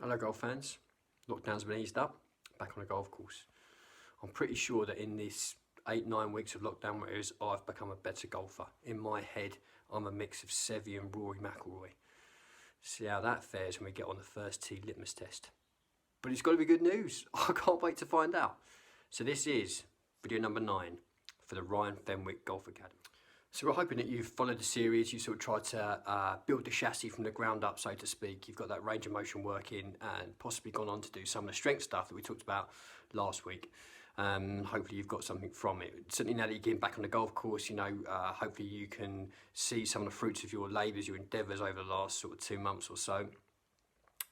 Hello golf fans, lockdown's been eased up, back on the golf course. I'm pretty sure that in this 8-9 weeks of lockdown whereas I've become a better golfer. In my head, I'm a mix of Seve and Rory McIlroy. See how that fares when we get on the first tee litmus test. But it's got to be good news, I can't wait to find out. So this is video number 9 for the Ryan Fenwick Golf Academy. So we're hoping that you've followed the series, you sort of tried to build the chassis from the ground up, so to speak. You've got that range of motion working and possibly gone on to do some of the strength stuff that we talked about last week. Hopefully you've got something from it. Certainly now that you're getting back on the golf course, hopefully you can see some of the fruits of your labours, your endeavours over the last sort of 2 months or so.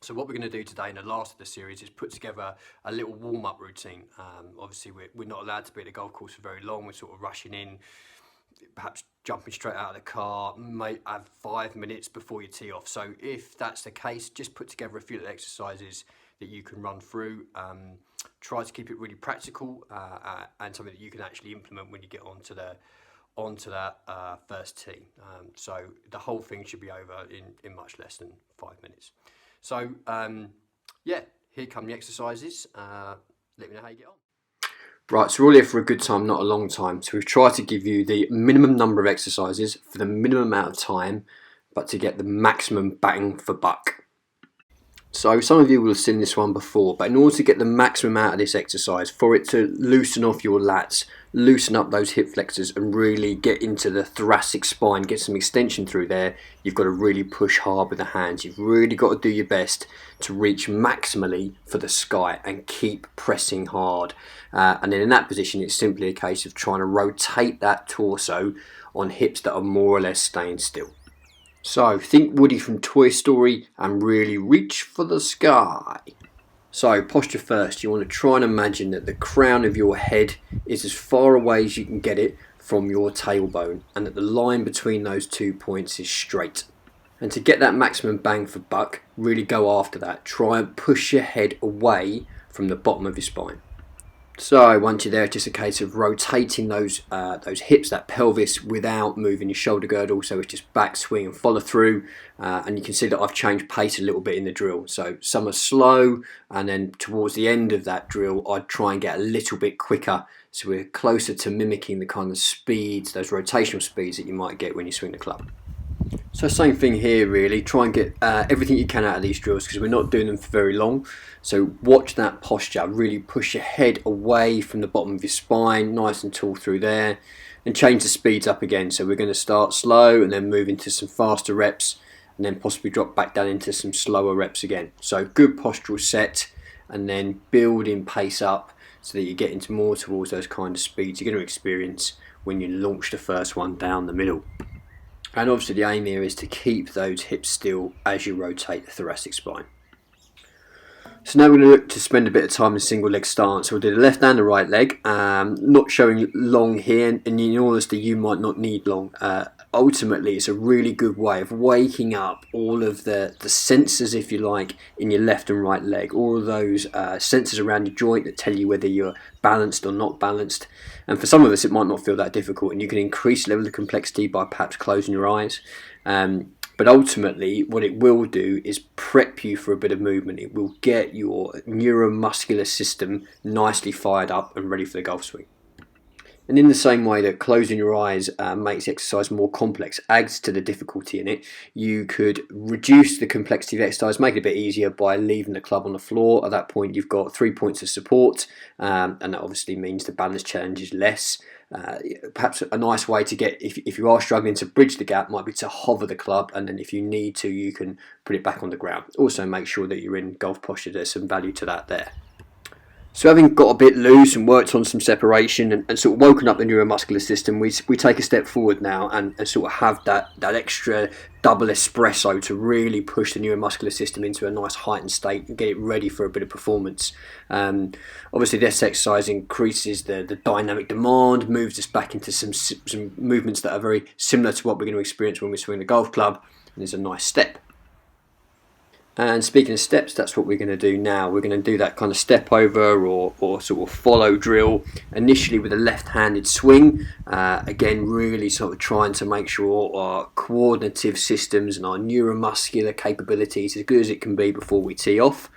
So what we're going to do today in the last of the series is put together a little warm-up routine. Obviously we're not allowed to be at the golf course for very long, we're sort of rushing in, perhaps jumping straight out of the car, may have 5 minutes before you tee off. So if that's the case, just put together a few little exercises that you can run through. Try to keep it really practical and something that you can actually implement when you get onto that first tee. So the whole thing should be over in much less than 5 minutes. So yeah, here come the exercises. Let me know how you get on. Right, so we're all here for a good time, not a long time. So we've tried to give you the minimum number of exercises for the minimum amount of time, but to get the maximum bang for buck. So some of you will have seen this one before, but in order to get the maximum out of this exercise, for it to loosen off your lats, loosen up those hip flexors and really get into the thoracic spine, get some extension through there, you've got to really push hard with the hands. You've really got to do your best to reach maximally for the sky and keep pressing hard. And then in that position, it's simply a case of trying to rotate that torso on hips that are more or less staying still. So think Woody from Toy Story and really reach for the sky. So posture first, you want to try and imagine that the crown of your head is as far away as you can get it from your tailbone and that the line between those 2 points is straight. And to get that maximum bang for buck, really go after that. Try and push your head away from the bottom of your spine. So once you're there, it's just a case of rotating those hips, that pelvis, without moving your shoulder girdle. So it's just back swing and follow through. And you can see that I've changed pace a little bit in the drill. So some are slow, and then towards the end of that drill, I'd try and get a little bit quicker. So we're closer to mimicking the kind of speeds, those rotational speeds that you might get when you swing the club. So same thing here really, try and get everything you can out of these drills because we're not doing them for very long. So watch that posture, really push your head away from the bottom of your spine, nice and tall through there, and change the speeds up again. So we're going to start slow and then move into some faster reps and then possibly drop back down into some slower reps again. So good postural set and then building pace up so that you're getting more towards those kind of speeds you're going to experience when you launch the first one down the middle. And obviously the aim here is to keep those hips still as you rotate the thoracic spine. So now we're going to look to spend a bit of time in single leg stance. So we'll do the left and the right leg. Not showing long here, and in all honesty you might not need long. Ultimately it's a really good way of waking up all of the sensors, if you like, in your left and right leg. All of those sensors around your joint that tell you whether you're balanced or not balanced. And for some of us it might not feel that difficult, and you can increase the level of complexity by perhaps closing your eyes. But ultimately what it will do is prep you for a bit of movement. It will get your neuromuscular system nicely fired up and ready for the golf swing. And in the same way that closing your eyes makes exercise more complex, adds to the difficulty in it, you could reduce the complexity of exercise, make it a bit easier by leaving the club on the floor. At that point you've got 3 points of support, and that obviously means the balance challenge is less. Perhaps a nice way to get, if you are struggling to bridge the gap, might be to hover the club, and then if you need to you can put it back on the ground. Also make sure that you're in golf posture, there's some value to that there. So having got a bit loose and worked on some separation and sort of woken up the neuromuscular system, we take a step forward now and sort of have that extra double espresso to really push the neuromuscular system into a nice heightened state and get it ready for a bit of performance. Obviously this exercise increases the dynamic demand, moves us back into some movements that are very similar to what we're going to experience when we swing the golf club, and there's a nice step. And speaking of steps, that's what we're going to do now. We're going to do that kind of step over or sort of follow drill, initially with a left-handed swing. Again, really sort of trying to make sure our coordinative systems and our neuromuscular capabilities as good as it can be before we tee off.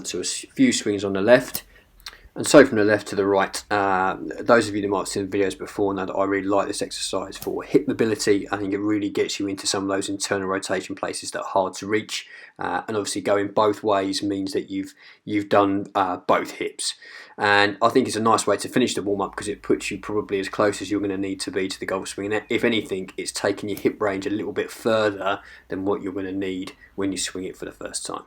So a few swings on the left. And so from the left to the right, those of you that might have seen the videos before know that I really like this exercise for hip mobility. I think it really gets you into some of those internal rotation places that are hard to reach. And obviously going both ways means that you've done both hips. And I think it's a nice way to finish the warm-up because it puts you probably as close as you're going to need to be to the golf swing. And if anything, it's taking your hip range a little bit further than what you're going to need when you swing it for the first time.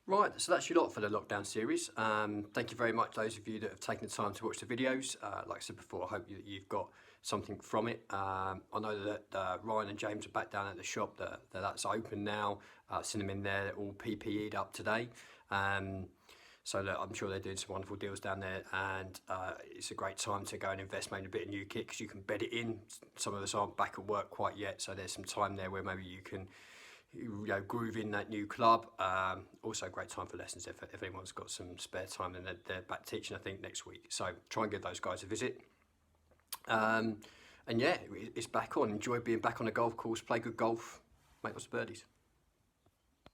Right, so that's your lot for the lockdown series. Thank you very much, those of you that have taken the time to watch the videos. Like I said before, I hope that you've got something from it. I know that Ryan and James are back down at the shop, that's open now. I've seen them in there, they're all PPE'd up today. So look, I'm sure they're doing some wonderful deals down there, and it's a great time to go and invest maybe a bit of new kit because you can bed it in. Some of us aren't back at work quite yet, so there's some time there where maybe you can groove in that new club. Also a great time for lessons if anyone's got some spare time, and they're back teaching I think next week, so try and give those guys a visit. And yeah, it's back on. Enjoy being back on the golf course, play good golf, make lots of birdies.